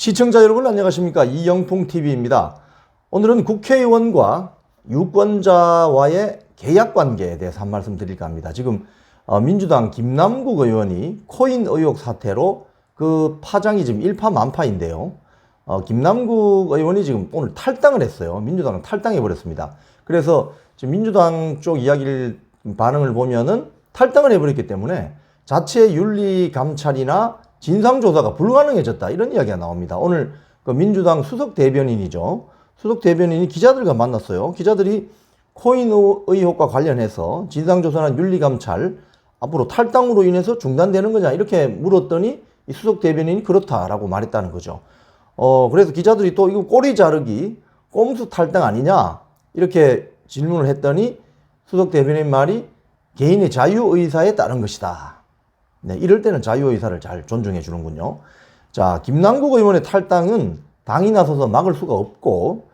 시청자 여러분 안녕하십니까? 이영풍TV입니다. 오늘은 국회의원과 유권자와의 계약관계에 대해서 한 말씀 드릴까 합니다. 지금 민주당 김남국 의원이 코인 의혹 사태로 그 파장이 지금 일파만파인데요. 김남국 의원이 지금 오늘 탈당을 했어요. 민주당은 탈당해버렸습니다. 그래서 지금 민주당 쪽 이야기를 반응을 보면은 탈당을 해버렸기 때문에 자체 윤리감찰이나 진상조사가 불가능해졌다 이런 이야기가 나옵니다. 오늘 그 민주당 수석 대변인이죠. 수석 대변인이 기자들과 만났어요. 기자들이 코인 의혹과 관련해서 진상조사나 윤리감찰 앞으로 탈당으로 인해서 중단되는 거냐 이렇게 물었더니 이 수석 대변인이 그렇다라고 말했다는 거죠. 그래서 기자들이 또 이거 꼬리 자르기 꼼수 탈당 아니냐 이렇게 질문을 했더니 수석 대변인 말이 개인의 자유의사에 따른 것이다. 네, 이럴 때는 자유의사를 잘 존중해 주는군요. 자, 김남국 의원의 탈당은 당이 나서서 막을 수가 없고,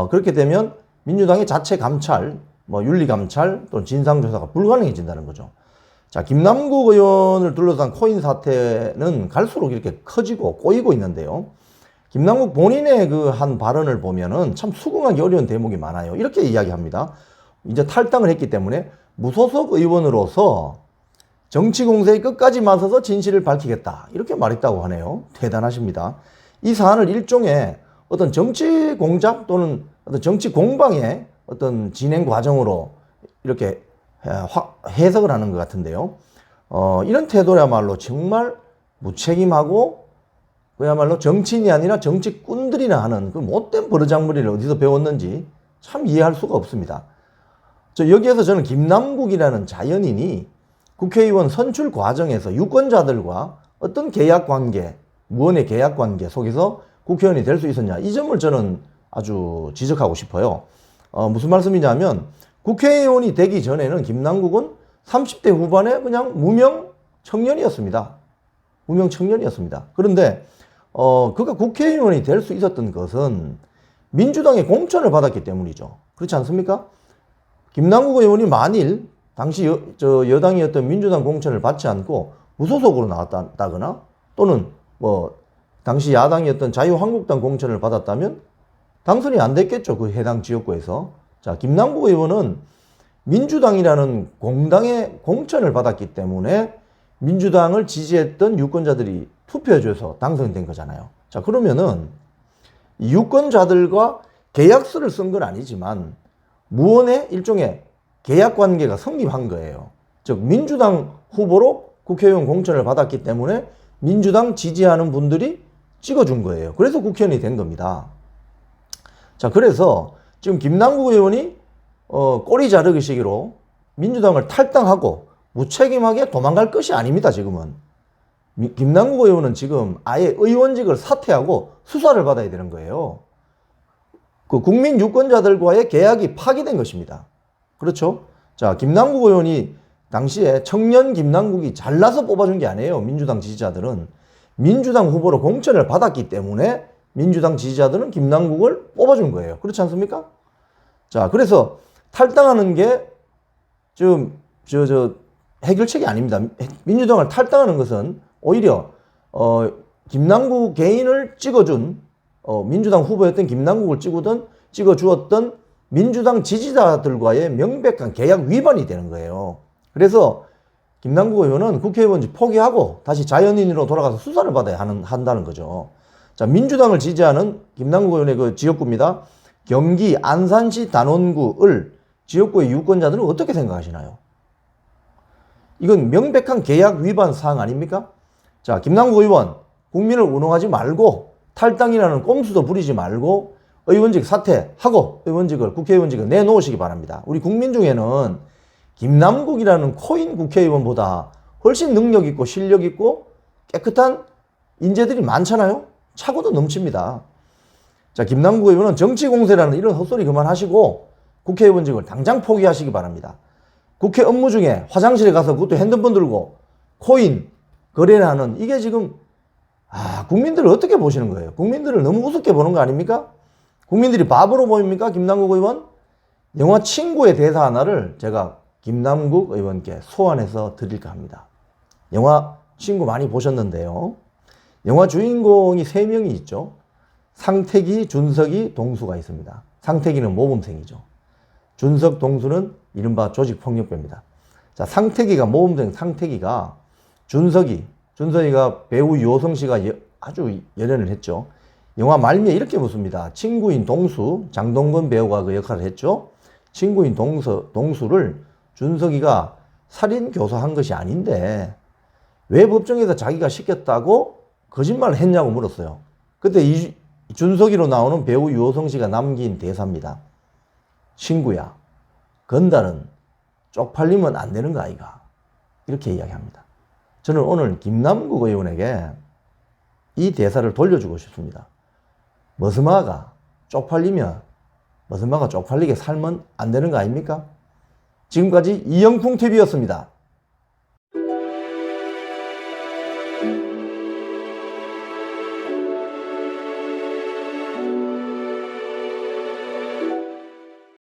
그렇게 되면 민주당의 자체 감찰, 윤리감찰 또는 진상조사가 불가능해진다는 거죠. 자, 김남국 의원을 둘러싼 코인 사태는 갈수록 이렇게 커지고 꼬이고 있는데요. 김남국 본인의 그 한 발언을 보면은 참 수긍하기 어려운 대목이 많아요. 이렇게 이야기합니다. 이제 탈당을 했기 때문에 무소속 의원으로서 정치 공세에 끝까지 맞서서 진실을 밝히겠다. 이렇게 말했다고 하네요. 대단하십니다. 이 사안을 일종의 어떤 정치 공작 또는 어떤 정치 공방의 어떤 진행 과정으로 이렇게 해석을 하는 것 같은데요. 이런 태도야말로 정말 무책임하고 그야말로 정치인이 아니라 정치꾼들이나 하는 그 못된 버르장머리를 어디서 배웠는지 참 이해할 수가 없습니다. 여기에서 저는 김남국이라는 자연인이 국회의원 선출 과정에서 유권자들과 어떤 계약관계, 무언의 계약관계 속에서 국회의원이 될 수 있었냐 이 점을 저는 아주 지적하고 싶어요. 무슨 말씀이냐면 국회의원이 되기 전에는 김남국은 30대 후반에 그냥 무명 청년이었습니다. 무명 청년이었습니다. 그런데 그가 국회의원이 될 수 있었던 것은 민주당의 공천을 받았기 때문이죠. 그렇지 않습니까? 김남국 의원이 만일 당시 여당이었던 민주당 공천을 받지 않고 무소속으로 나왔다거나 또는 당시 야당이었던 자유한국당 공천을 받았다면 당선이 안 됐겠죠. 그 해당 지역구에서. 자, 김남국 의원은 민주당이라는 공당의 공천을 받았기 때문에 민주당을 지지했던 유권자들이 투표해줘서 당선된 거잖아요. 자, 그러면은 유권자들과 계약서를 쓴 건 아니지만 무언의 일종의 계약관계가 성립한 거예요. 즉 민주당 후보로 국회의원 공천을 받았기 때문에 민주당 지지하는 분들이 찍어준 거예요. 그래서 국회의원이 된 겁니다. 자, 그래서 지금 김남국 의원이 꼬리 자르기 식으로 민주당을 탈당하고 무책임하게 도망갈 것이 아닙니다. 지금은 김남국 의원은 지금 아예 의원직을 사퇴하고 수사를 받아야 되는 거예요. 그 국민 유권자들과의 계약이 파기된 것입니다. 그렇죠? 자, 김남국 의원이 당시에 청년 김남국이 잘나서 뽑아준 게 아니에요. 민주당 지지자들은 민주당 후보로 공천을 받았기 때문에 민주당 지지자들은 김남국을 뽑아준 거예요. 그렇지 않습니까? 자, 그래서 탈당하는 게 좀 해결책이 아닙니다. 민주당을 탈당하는 것은 오히려 김남국 개인을 찍어준 민주당 후보였던 김남국을 찍어주었던 민주당 지지자들과의 명백한 계약 위반이 되는 거예요. 그래서 김남국 의원은 국회의원직 포기하고 다시 자연인으로 돌아가서 수사를 받아야 한다는 거죠. 자, 민주당을 지지하는 김남국 의원의 그 지역구입니다. 경기 안산시 단원구을 지역구의 유권자들은 어떻게 생각하시나요? 이건 명백한 계약 위반 사항 아닙니까? 자, 김남국 의원 국민을 운운하지 말고 탈당이라는 꼼수도 부리지 말고 의원직 사퇴하고 국회의원직을 내놓으시기 바랍니다. 우리 국민 중에는 김남국이라는 코인 국회의원보다 훨씬 능력 있고 실력 있고 깨끗한 인재들이 많잖아요. 차고도 넘칩니다. 자, 김남국 의원은 정치 공세라는 이런 헛소리 그만하시고 국회의원직을 당장 포기하시기 바랍니다. 국회 업무 중에 화장실에 가서 그것도 핸드폰 들고 코인 거래를 하는 이게 지금 국민들을 어떻게 보시는 거예요? 국민들을 너무 우습게 보는 거 아닙니까? 국민들이 바보로 보입니까? 김남국 의원? 영화 친구의 대사 하나를 제가 김남국 의원께 소환해서 드릴까 합니다. 영화 친구 많이 보셨는데요. 영화 주인공이 3명이 있죠. 상택이, 준석이, 동수가 있습니다. 상택이는 모범생이죠. 준석, 동수는 이른바 조직폭력배입니다. 자, 상택이가 모범생 상택이가 준석이가 배우 유호성 씨가 아주 열연을 했죠. 영화 말미에 이렇게 묻습니다. 친구인 동수, 장동건 배우가 그 역할을 했죠. 친구인 동수를 준석이가 살인 교사한 것이 아닌데 왜 법정에서 자기가 시켰다고 거짓말을 했냐고 물었어요. 그때 준석이로 나오는 배우 유호성 씨가 남긴 대사입니다. 친구야, 건달은 쪽팔리면 안 되는 거 아이가? 이렇게 이야기합니다. 저는 오늘 김남국 의원에게 이 대사를 돌려주고 싶습니다. 머스마가 쪽팔리면 머스마가 쪽팔리게 살면 안 되는 거 아닙니까? 지금까지 이영풍TV였습니다.